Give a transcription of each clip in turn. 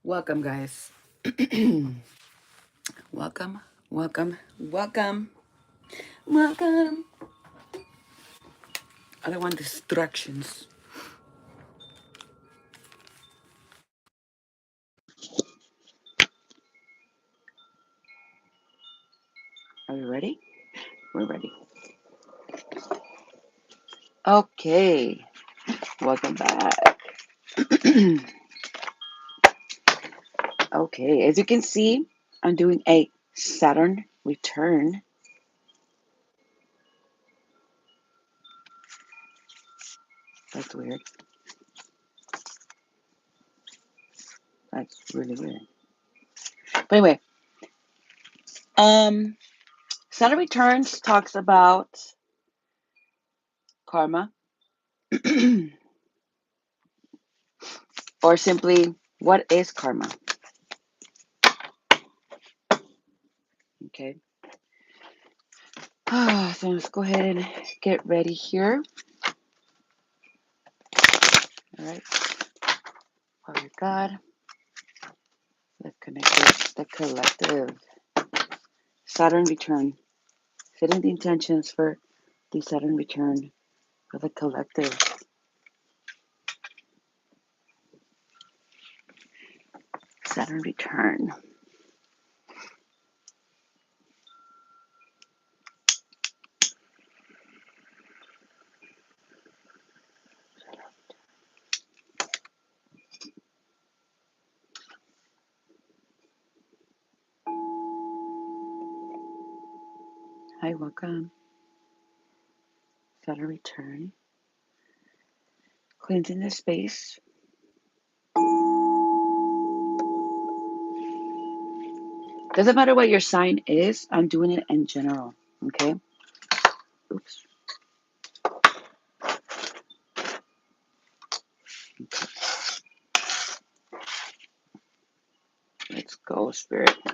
Welcome, guys. Welcome, welcome, welcome, welcome. I don't want distractions. Are we ready? We're ready. Okay, welcome back. Okay, as you can see, I'm doing a Saturn return. That's weird. That's really weird. But anyway, um, Saturn returns talks about karma, or simply, what is karma? Okay. So let's go ahead and get ready here. All right. Father God, the connected, the collective. Saturn return. Setting the intentions for the Saturn return for the collective. Saturn return. Hi, welcome. Saturn return. Cleansing the space. Doesn't matter what your sign is, I'm doing it in general. Okay? Oops. Okay. Let's go, Spirit. Yeah.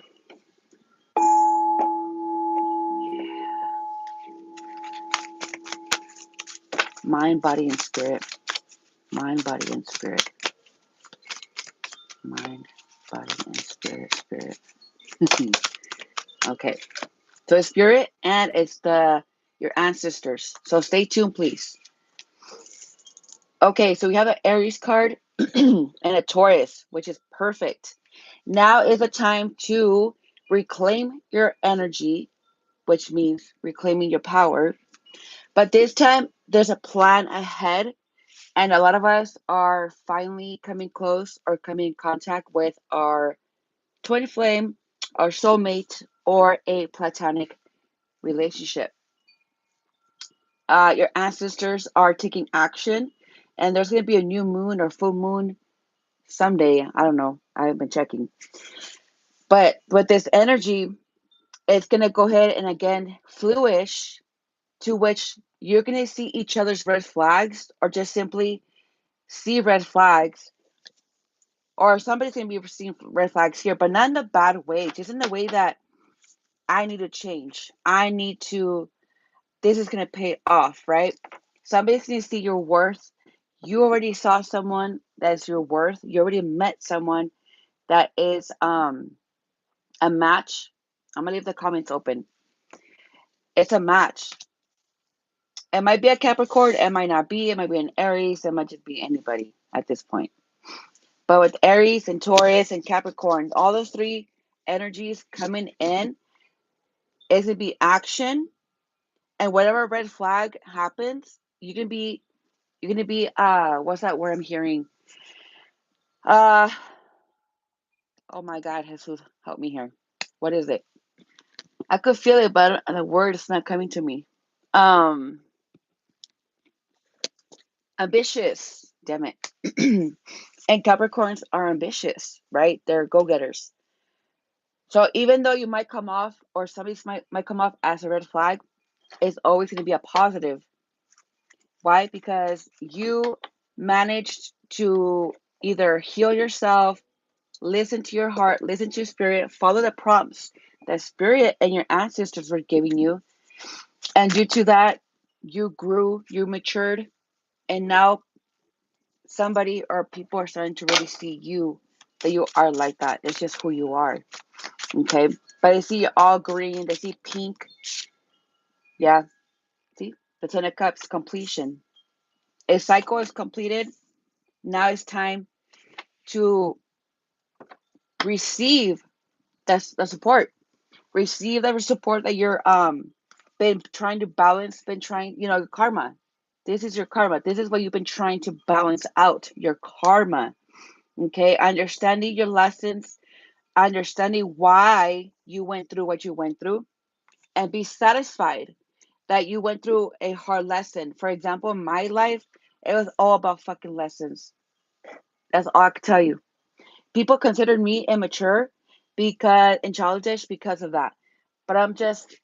Mind, body, and spirit. Mind, body, and spirit. Mind, body, and spirit. Spirit. Okay. So it's spirit and it's your ancestors. So stay tuned, please. Okay, so we have an Aries card and a Taurus, which is perfect. Now is the time to reclaim your energy, which means reclaiming your power. But this time, there's a plan ahead, and a lot of us are finally coming close or coming in contact with our twin flame, our soulmate, or a platonic relationship. Your ancestors are taking action, and there's going to be a new moon or full moon someday. I don't know. I haven't been checking. But with this energy, it's going to go ahead and again fluish, to which you're going to see each other's red flags, or just simply see red flags, or somebody's going to be seeing red flags here, but not in a bad way, just in the way that I need to change. This is going to pay off, right? Somebody's going to see your worth. You already saw someone that's your worth. You already met someone that is a match. I'm going to leave the comments open. It's a match. It might be a Capricorn, it might not be. It might be an Aries, it might just be anybody at this point. But with Aries and Taurus and Capricorn, all those three energies coming in, is going to be action. And whatever red flag happens, you're gonna be what's that word I'm hearing? Uh oh my God, Jesus, help me here. What is it? I could feel it, but the word is not coming to me. Um Ambitious. Damn it. And Capricorns are ambitious, right? They're go-getters. So even though you might come off, or somebody might come off as a red flag, it's always going to be a positive. Why? Because you managed to either heal yourself, listen to your heart, listen to your spirit, follow the prompts that spirit and your ancestors were giving you. And due to that, you grew, you matured, and now somebody or people are starting to really see you that you are like that. It's just who you are. Okay. But they see all green, they see pink. Yeah. See? The Ten of Cups, completion. A cycle is completed. Now it's time to receive the support. Receive the support that you're been trying to balance, been trying, karma. This is your karma. This is what you've been trying to balance out, your karma. Okay, understanding your lessons, understanding why you went through what you went through, and be satisfied that you went through a hard lesson. For example, in my life, it was all about fucking lessons. That's all I can tell you. People considered me immature because and childish because of that. But I'm just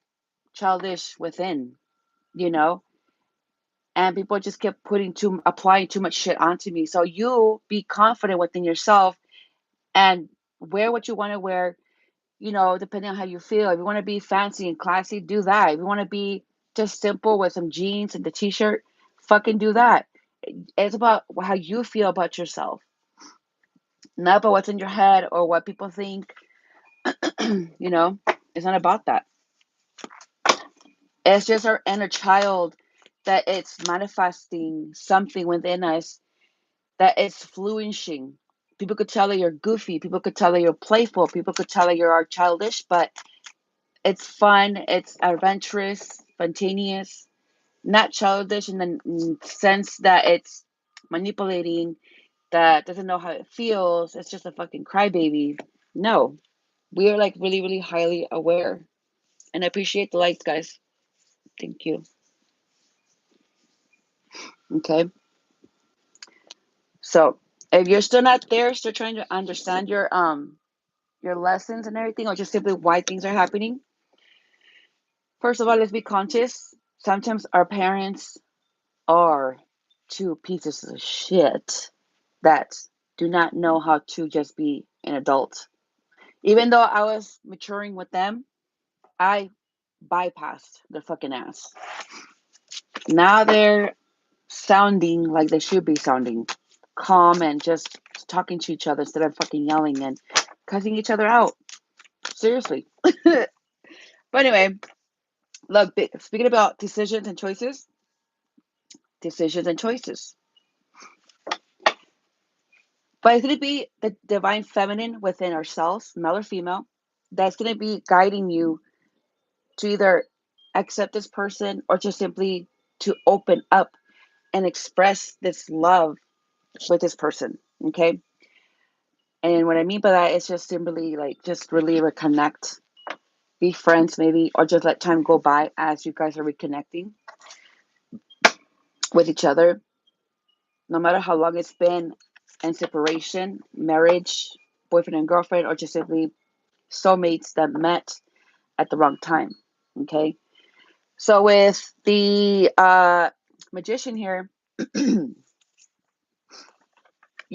childish within, you know? And people just kept applying too much shit onto me. So you be confident within yourself and wear what you want to wear, depending on how you feel. If you want to be fancy and classy, do that. If you want to be just simple with some jeans and the t-shirt, fucking do that. It's about how you feel about yourself, not about what's in your head or what people think. you know, it's not about that. It's just our inner child that it's manifesting something within us that it's flourishing. People could tell that you're goofy. People could tell that you're playful. People could tell that you're childish, but it's fun. It's adventurous, spontaneous, not childish in the sense that it's manipulating, that doesn't know how it feels. It's just a fucking crybaby. No, we are like really, really highly aware. And I appreciate the likes, guys. Thank you. Okay. So if you're still not there, still trying to understand your lessons and everything, or just simply why things are happening, first of all, let's be conscious. Sometimes our parents are two pieces of shit that do not know how to just be an adult. Even though I was maturing with them, I bypassed their fucking ass. Now they're sounding like they should be sounding calm and just talking to each other instead of fucking yelling and cussing each other out. Seriously. But anyway, look, speaking about decisions and choices. But it's going to be the divine feminine within ourselves, male or female, that's going to be guiding you to either accept this person or just simply to open up and express this love with this person. Okay. And what I mean by that is just simply like just really reconnect, be friends maybe, or just let time go by as you guys are reconnecting with each other, no matter how long it's been in separation, marriage, boyfriend and girlfriend, or just simply soulmates that met at the wrong time. Okay. So with the magician here, your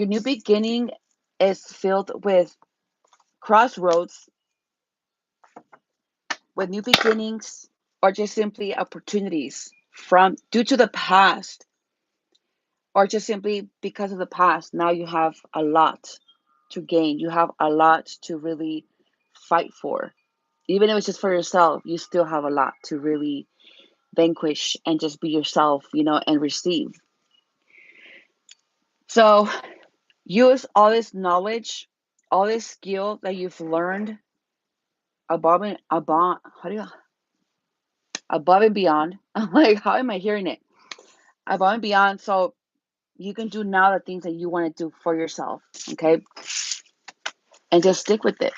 new beginning is filled with crossroads, with new beginnings, or just simply opportunities from due to the past, or just simply because of the past. Now you have a lot to gain. You have a lot to really fight for. Even if it's just for yourself, you still have a lot to really vanquish and just be yourself, and receive. So use all this knowledge, all this skill that you've learned above and beyond. I'm like, how am I hearing it? Above and beyond, so you can do now the things that you want to do for yourself. Okay, and just stick with it,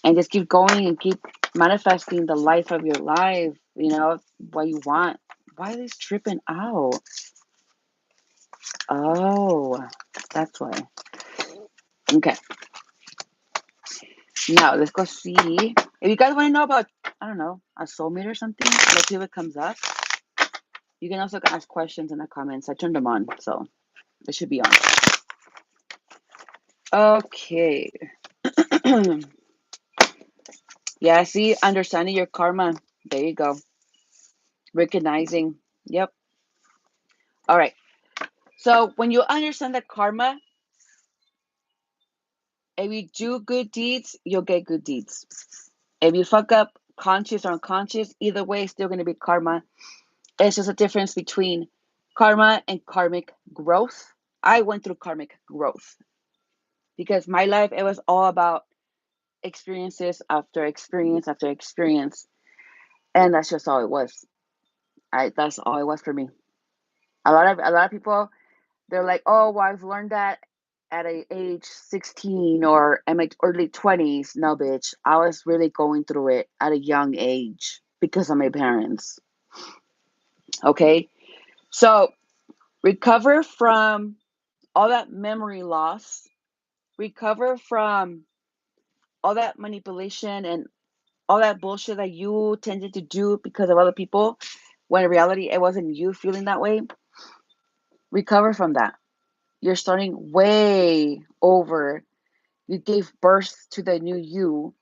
and just keep going and keep manifesting the life of your life. What you want. Why are these tripping out? Oh, that's why. Okay. Now let's go see if you guys want to know about, I don't know, a soulmate or something. Let's see if it comes up. You can also ask questions in the comments. I turned them on, so it should be on. Okay. Yeah, see, understanding your karma. There you go. Recognizing. Yep. All right. So when you understand that karma, If you do good deeds, you'll get good deeds. If you fuck up, conscious or unconscious, either way, it's still going to be karma. It's just a difference between karma and karmic growth. I went through karmic growth because my life, it was all about experiences after experience after experience. And that's just all it was. That's all it was for me. A lot of people, they're like, oh, well, I've learned that at a age 16 or in my early 20s. No, bitch. I was really going through it at a young age because of my parents. Okay. So recover from all that memory loss, recover from all that manipulation and all that bullshit that you tended to do because of other people when in reality it wasn't you feeling that way. Recover from that. You're starting way over. You gave birth to the new you,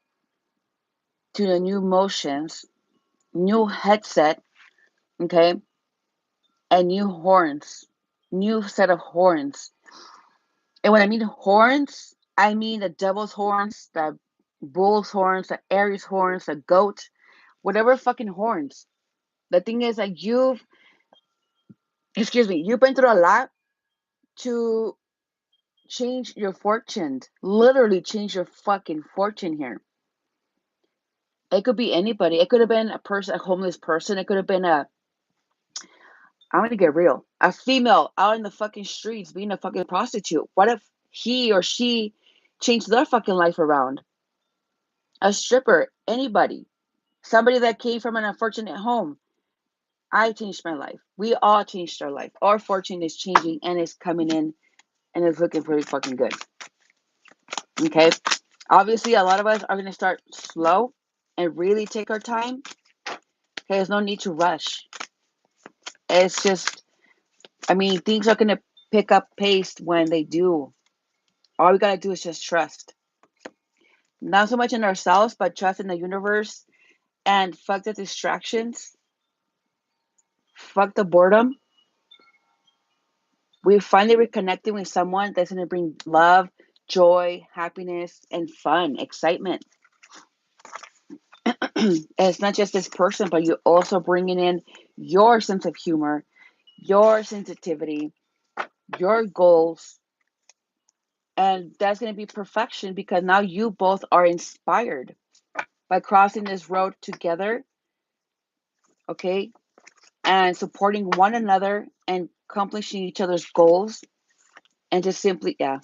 to the new emotions, new headset, okay, and new horns, new set of horns. And when I mean horns, I mean the devil's horns, the bull's horns, the Aries horns, the goat, whatever fucking horns. The thing is that you've been through a lot to change your fortune. Literally change your fucking fortune here. It could be anybody. It could have been a person, a homeless person. It could have been I'm gonna get real, a female out in the fucking streets being a fucking prostitute. What if he or she changed their fucking life around? A stripper, anybody, somebody that came from an unfortunate home. I changed my life. We all changed our life. Our fortune is changing and it's coming in and it's looking pretty fucking good. Okay. Obviously, a lot of us are gonna start slow and really take our time. Okay, there's no need to rush. It's just, I mean, things are gonna pick up pace when they do. All we gotta do is just trust. Not so much in ourselves, but trust in the universe and fuck the distractions, fuck the boredom. We're finally reconnecting with someone that's gonna bring love, joy, happiness, and fun, excitement. And it's not just this person, but you're also bringing in your sense of humor, your sensitivity, your goals, and that's going to be perfection because now you both are inspired by crossing this road together, okay, and supporting one another and accomplishing each other's goals and just simply, yeah,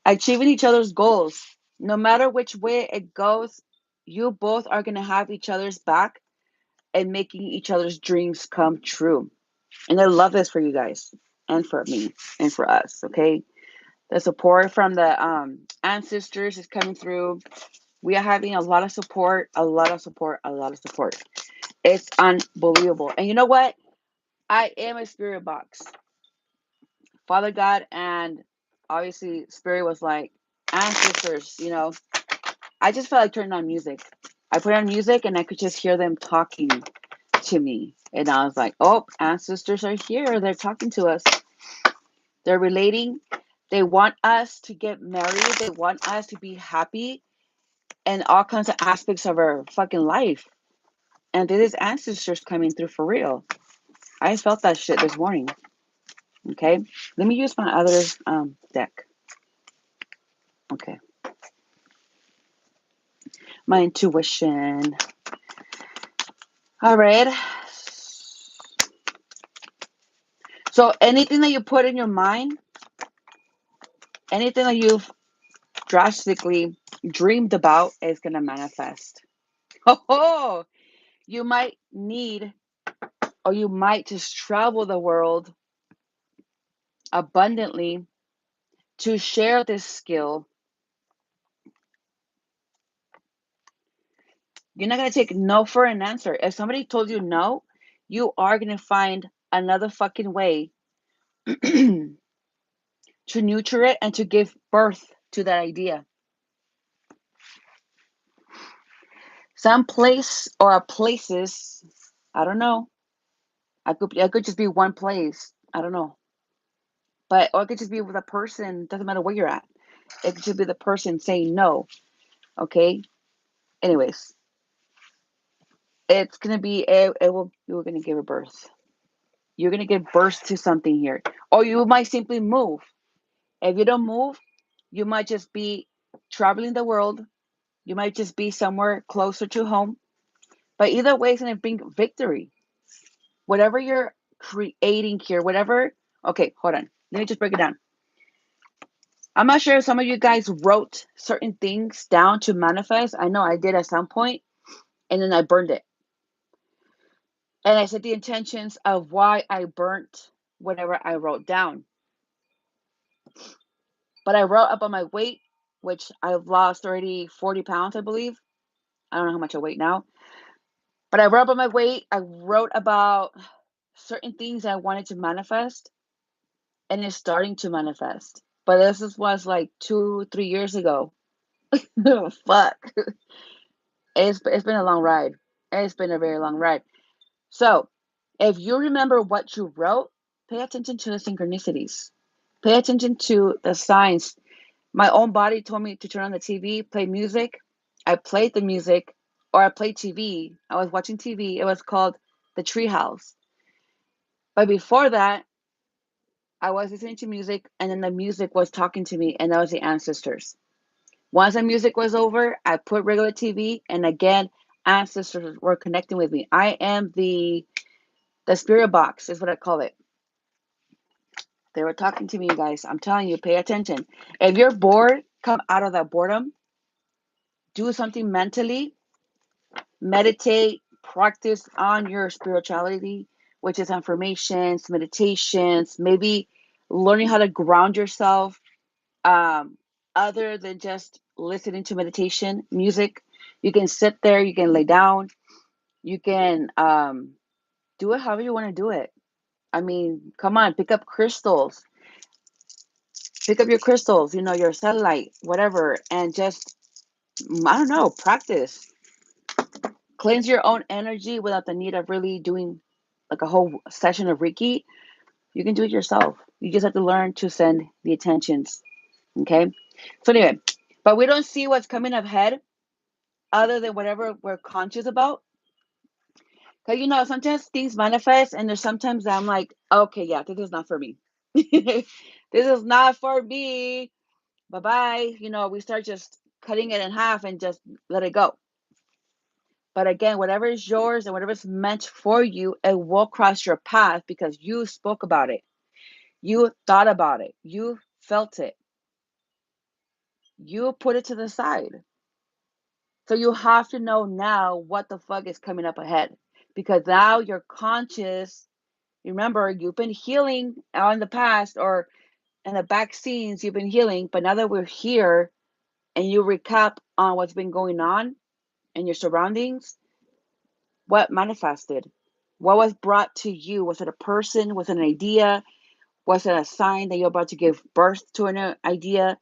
achieving each other's goals. No matter which way it goes, you both are going to have each other's back and making each other's dreams come true. And I love this for you guys and for me and for us, okay? The support from the ancestors is coming through. We are having a lot of support, a lot of support, a lot of support. It's unbelievable. And you know what? I am a spirit box. Father God and obviously Spirit was like, ancestors, I just felt like turning on music. I put on music and I could just hear them talking to me. And I was like, oh, ancestors are here. They're talking to us. They're relating. They want us to get married. They want us to be happy and all kinds of aspects of our fucking life. And this is ancestors coming through for real. I felt that shit this morning. Okay. Let me use my other deck. Okay. My intuition. All right. So anything that you put in your mind, anything that you've drastically dreamed about is going to manifest. Oh, you might need or you might just travel the world abundantly to share this skill. You're not going to take no for an answer. If somebody told you no, you are going to find another fucking way to nurture it and to give birth to that idea. Some place or places, I don't know. I could just be one place. I don't know. But or it could just be with a person. Doesn't matter where you're at. It should be the person saying no. Okay. Anyways, it's gonna be it will you're gonna give a birth. You're gonna give birth to something here, or you might simply move. If you don't move, you might just be traveling the world. You might just be somewhere closer to home. But either way, it's gonna bring victory. Whatever you're creating here, whatever. Okay, hold on. Let me just break it down. I'm not sure if some of you guys wrote certain things down to manifest. I know I did at some point, and then I burned it. And I set the intentions of why I burnt whatever I wrote down. But I wrote up on my weight, which I've lost already 40 pounds, I believe. I don't know how much I weigh now. But I wrote up on my weight. I wrote about certain things I wanted to manifest, and it's starting to manifest. But was like 2, 3 years ago. Fuck. It's been a long ride. It's been a very long ride. So, if you remember what you wrote, pay attention to the synchronicities. Pay attention to the signs. My own body told me to turn on the TV, play music. I played the music, or I played TV. I was watching TV. It was called The Treehouse. But before that, I was listening to music, and then the music was talking to me, and that was the ancestors. Once the music was over, I put regular TV, and again, ancestors were connecting with me. I am the spirit box, is what I call it. They were talking to me, you guys. I'm telling you, pay attention. If you're bored, come out of that boredom. Do something mentally. Meditate. Practice on your spirituality, which is affirmations, meditations, maybe learning how to ground yourself. Um, Other than just listening to meditation music, you can sit there. You can lay down. You can do it however you want to do it. I mean, come on, pick up crystals. Pick up your crystals, your satellite, whatever, and just, I don't know, practice. Cleanse your own energy without the need of really doing like a whole session of Reiki. You can do it yourself. You just have to learn to send the attentions. Okay. So, anyway, but we don't see what's coming ahead other than whatever we're conscious about. Because, sometimes things manifest, and there's sometimes I'm like, okay, yeah, this is not for me. This is not for me. Bye bye. We start just cutting it in half and just let it go. But again, whatever is yours and whatever is meant for you, it will cross your path because you spoke about it. You thought about it. You felt it. You put it to the side. So you have to know now what the fuck is coming up ahead. Because now you're conscious. Remember, you've been healing out in the past or in the back scenes, you've been healing. But now that we're here and you recap on what's been going on in your surroundings, what manifested? What was brought to you? Was it a person? Was it an idea? Was it a sign that you're about to give birth to an idea?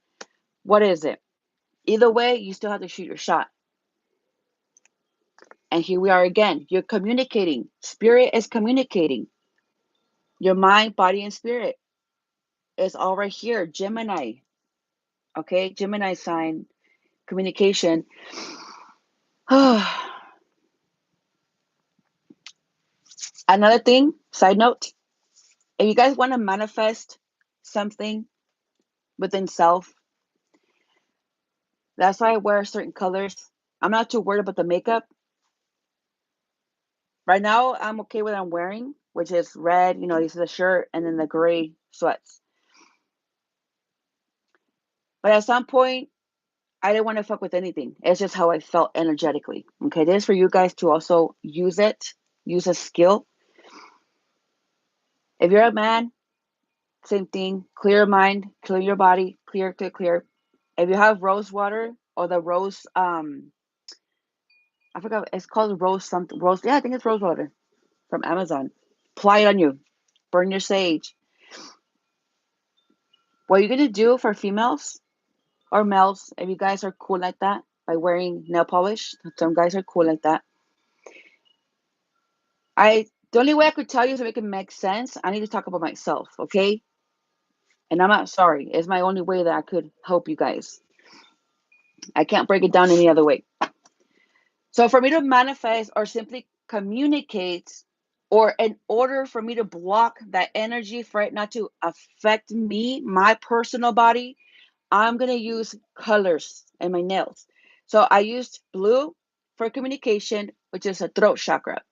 What is it? Either way, you still have to shoot your shot. And here we are again. You're communicating. Spirit is communicating. Your mind, body, and spirit is all right here. Gemini. Okay? Gemini sign, communication. Another thing, side note, if you guys want to manifest something within self, that's why I wear certain colors. I'm not too worried about the makeup. Right now, I'm okay with what I'm wearing, which is red, this is a shirt, and then the gray sweats. But at some point, I didn't want to fuck with anything. It's just how I felt energetically. Okay, this is for you guys to also use it, use a skill. If you're a man, same thing. Clear your mind, clear your body, clear, clear, clear. If you have rose water or the rose, I forgot, it's called rose something. Rose, yeah, I think it's rose water from Amazon. Apply it on you. Burn your sage. What you're gonna do for females or males, if you guys are cool like that, by wearing nail polish, some guys are cool like that. The only way I could tell you to make it make sense, I need to talk about myself, okay? And I'm not sorry. It's my only way that I could help you guys. I can't break it down any other way. So for me to manifest or simply communicate, or in order for me to block that energy for it not to affect me, my personal body, I'm going to use colors in my nails. So I used blue for communication, which is a throat chakra.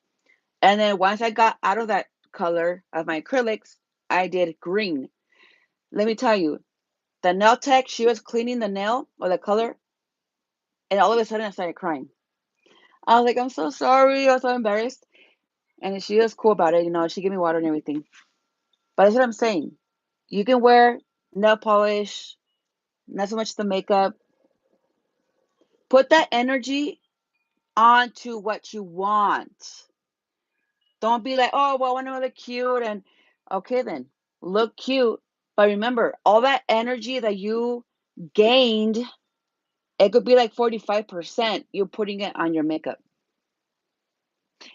And then once I got out of that color of my acrylics, I did green. Let me tell you, the nail tech, she was cleaning the nail or the color, and all of a sudden I started crying. I was like, I'm so sorry. I was so embarrassed. And she was cool about it. She gave me water and everything. But that's what I'm saying. You can wear nail polish, not so much the makeup. Put that energy onto what you want. Don't be like, oh, well, I want to look cute. And okay, then look cute. But remember, all that energy that you gained, it could be like 45% you putting it on your makeup.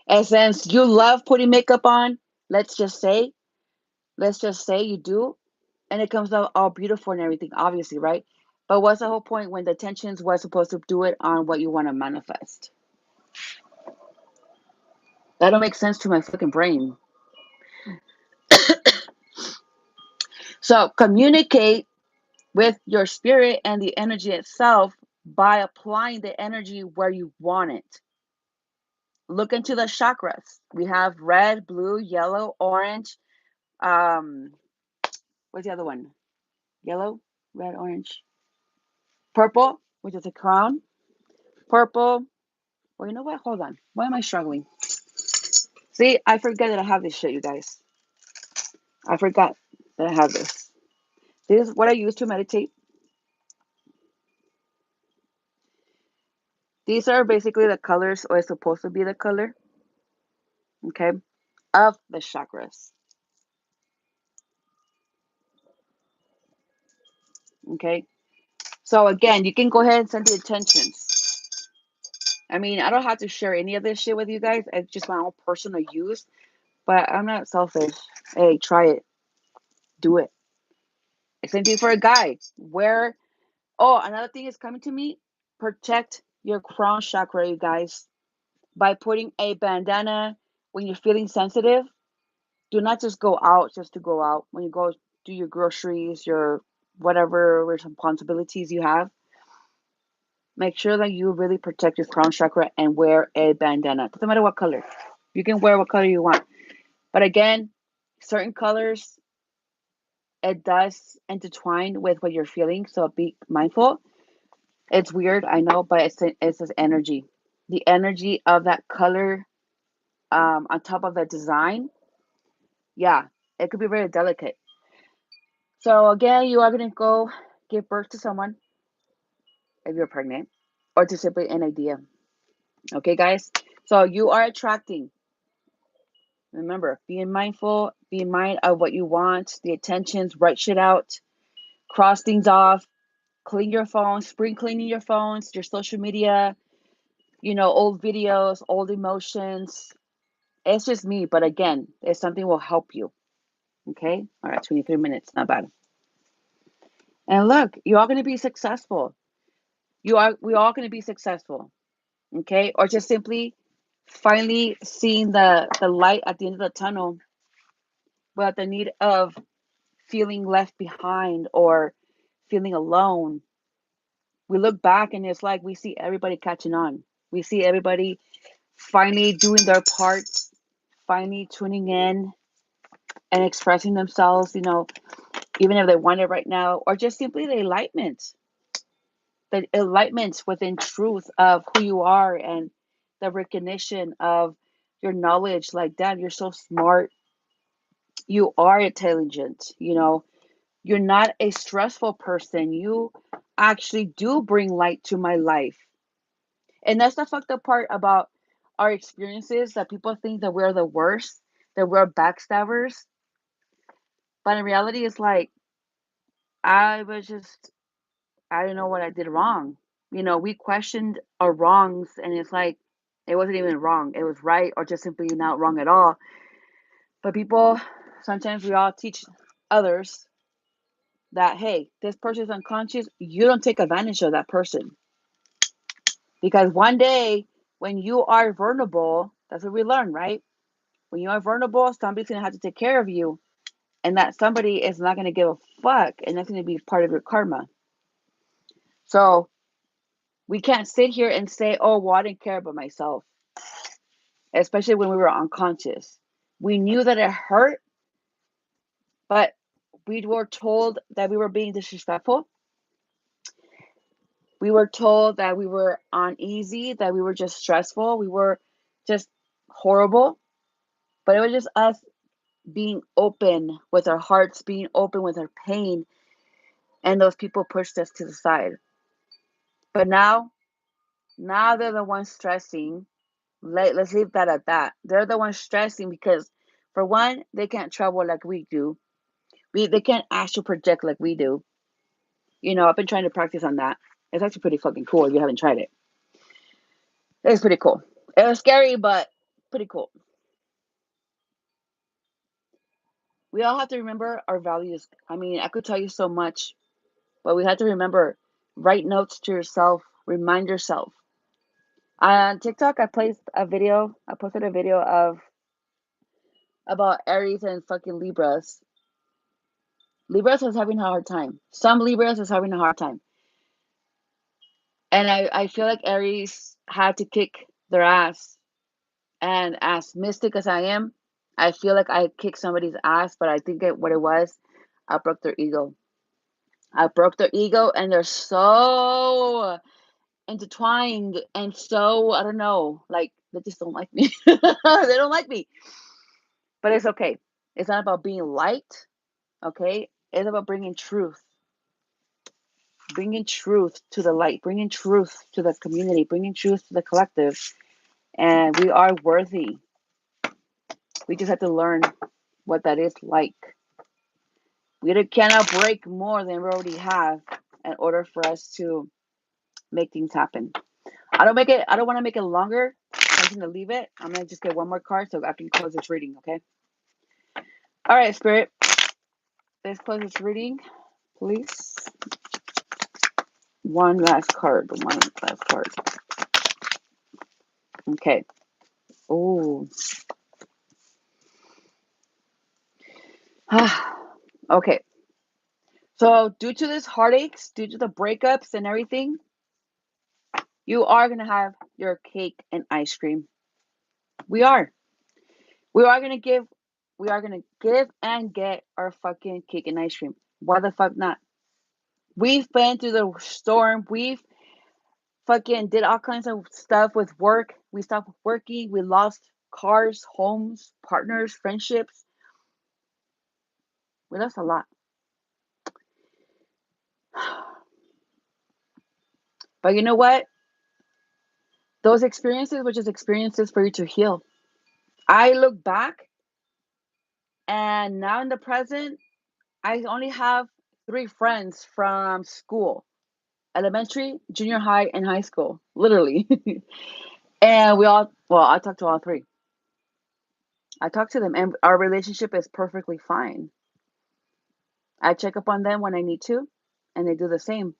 And since you love putting makeup on, let's just say, you do, and it comes out all beautiful and everything, obviously, right? But what's the whole point when the tensions was supposed to do it on what you want to manifest? That don't make sense to my fucking brain. So communicate with your spirit and the energy itself by applying the energy where you want it. Look into the chakras. We have red, blue, yellow, orange. Um, what's the other one? Yellow, red, orange, purple, which is a crown. Purple. Well, you know what? Hold on. Why am I struggling? See, I forget that I have this shit, you guys. I forgot that I have this. This is what I use to meditate. These are basically the colors, or it's supposed to be the color, okay, of the chakras. Okay. So again, you can go ahead and send the intentions. I mean, I don't have to share any of this shit with you guys. It's just my own personal use. But I'm not selfish. Hey, try it. Do it. Same thing for a guy. Where Oh, another thing is coming to me. Protect your crown chakra, you guys, by putting a bandana when you're feeling sensitive. Do not just go out just to go out. When you go do your groceries, your whatever responsibilities you have, make sure that you really protect your crown chakra and wear a bandana. Doesn't matter what color. You can wear what color you want. But again, certain colors, it does intertwine with what you're feeling. So be mindful. It's weird, I know, but it's this energy. The energy of that color on top of the design, yeah, it could be very delicate. So again, you are gonna go give birth to someone if you're pregnant, or to simply an idea. Okay, guys. So you are attracting. Remember, being mindful, be in mind of what you want, the attentions, write shit out, cross things off, clean your phone, spring cleaning your phones, your social media, old videos, old emotions. It's just me, but again, if something will help you. Okay? All right, 23 minutes, not bad. And look, you are going to be successful. We all going to be successful. Okay? Or just simply finally seeing the light at the end of the tunnel without the need of feeling left behind or feeling alone. We look back and it's like we see everybody catching on. We see everybody finally doing their parts, finally tuning in and expressing themselves, even if they want it right now, or just simply the enlightenment within truth of who you are and the recognition of your knowledge. Like, damn, you're so smart. You are intelligent. You're not a stressful person. You actually do bring light to my life. And that's the fucked up part about our experiences, that people think that we're the worst, that we're backstabbers. But in reality, it's like, I was just, I don't know what I did wrong. We questioned our wrongs, and it's like, it wasn't even wrong. It was right, or just simply not wrong at all. But people, sometimes we all teach others that, hey, this person is unconscious, you don't take advantage of that person. Because one day when you are vulnerable, that's what we learn, right? When you are vulnerable, somebody's going to have to take care of you. And that somebody is not going to give a fuck. And that's going to be part of your karma. So we can't sit here and say, oh, well, I didn't care about myself. Especially when we were unconscious. We knew that it hurt, but we were told that we were being disrespectful. We were told that we were uneasy, that we were just stressful. We were just horrible. But it was just us being open with our hearts, being open with our pain. And those people pushed us to the side. But now they're the ones stressing. Let's leave that at that. They're the ones stressing because, for one, they can't travel like we do. They can't astral project like we do. I've been trying to practice on that. It's actually pretty fucking cool if you haven't tried it. It's pretty cool. It was scary, but pretty cool. We all have to remember our values. I mean, I could tell you so much, but we have to remember, write notes to yourself, remind yourself. On TikTok, I posted a video about Aries and fucking Libras. Libras is having a hard time. Some Libras is having a hard time. And I feel like Aries had to kick their ass. And as mystic as I am, I feel like I kicked somebody's ass, but I think what it was, I broke their ego. I broke their ego, and they're so intertwined and so, I don't know, like, they just don't like me. They don't like me. But it's okay. It's not about being liked, okay? It's about bringing truth. Bringing truth to the light, bringing truth to the community, bringing truth to the collective. And we are worthy. We just have to learn what that is like. We cannot break more than we already have in order for us to make things happen. I don't want to make it longer. I'm just gonna leave it. I'm gonna just get one more card so I can close this reading, okay? All right, Spirit. Let's close this reading, please. One last card. Okay. Oh. Okay. So due to this heartaches, due to the breakups and everything, you are going to have your cake and ice cream. We are. We are going to give and get our fucking cake and ice cream. Why the fuck not? We've been through the storm. We've fucking did all kinds of stuff with work. We stopped working. We lost cars, homes, partners, friendships. We lost a lot. But you know what? Those experiences were just experiences for you to heal. I look back, and now in the present, I only have 3 friends from school: elementary, junior high, and high school, literally. And I talked to all 3. I talk to them, and our relationship is perfectly fine. I check up on them when I need to, and they do the same.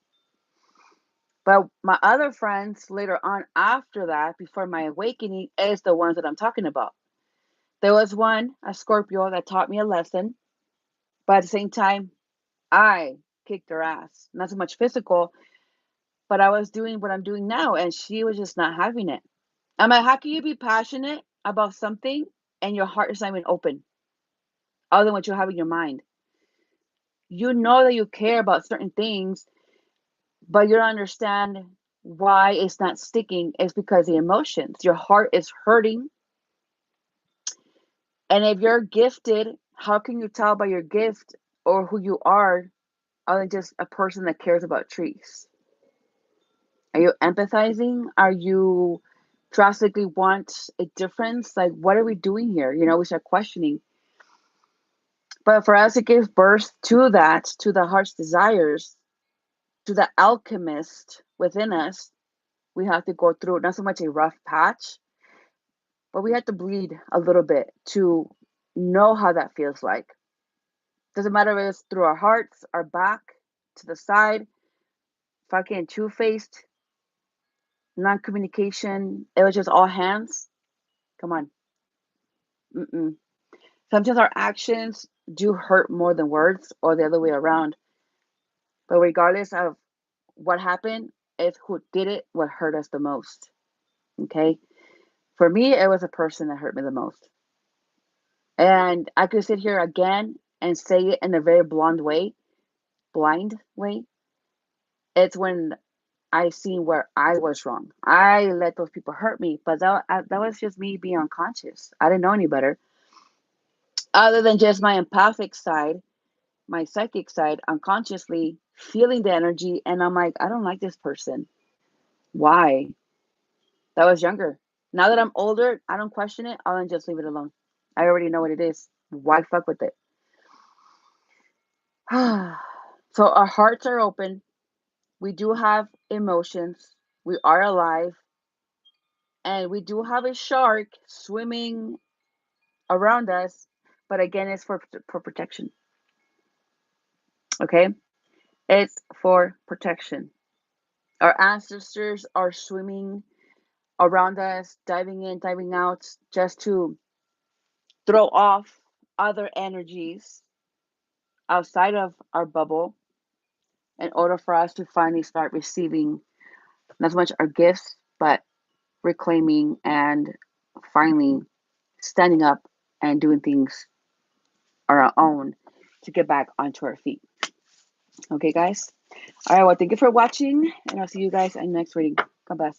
But my other friends later on after that, before my awakening, is the ones that I'm talking about. There was one, a Scorpio, that taught me a lesson, but at the same time, I kicked her ass. Not so much physical, but I was doing what I'm doing now, and she was just not having it. I'm like, how can you be passionate about something and your heart is not even open, other than what you have in your mind? You know that you care about certain things, but you don't understand why it's not sticking. It's because the emotions. Your heart is hurting. And if you're gifted, how can you tell by your gift or who you are other than just a person that cares about trees? Are you empathizing? Are you drastically want a difference? Like, what are we doing here? We start questioning. But for us, it gives birth to that, to the heart's desires, to the alchemist within us. We have to go through not so much a rough patch, but we have to bleed a little bit to know how that feels like. Doesn't matter if it's through our hearts, our back, to the side, fucking two-faced, non-communication. It was just all hands. Come on. Mm-mm. Sometimes our actions do hurt more than words, or the other way around. But regardless of what happened, it's who did it what hurt us the most. Okay? For me, it was a person that hurt me the most. And I could sit here again and say it in a very blind way. It's when I seen where I was wrong. I let those people hurt me, but that was just me being unconscious. I didn't know any better, other than just my empathic side, my psychic side, unconsciously feeling the energy, and I'm like, I don't like this person. Why? That was younger. Now that I'm older, I don't question it. I'll just leave it alone. I already know what it is. Why fuck with it? So our hearts are open. We do have emotions. We are alive. And we do have a shark swimming around us. But again, it's for protection. Okay? It's for protection. Our ancestors are swimming around us, diving in, diving out, just to throw off other energies outside of our bubble in order for us to finally start receiving not so much our gifts, but reclaiming and finally standing up and doing things on our own to get back onto our feet. Okay, guys? All right, well, thank you for watching, and I'll see you guys in the next reading. God bless.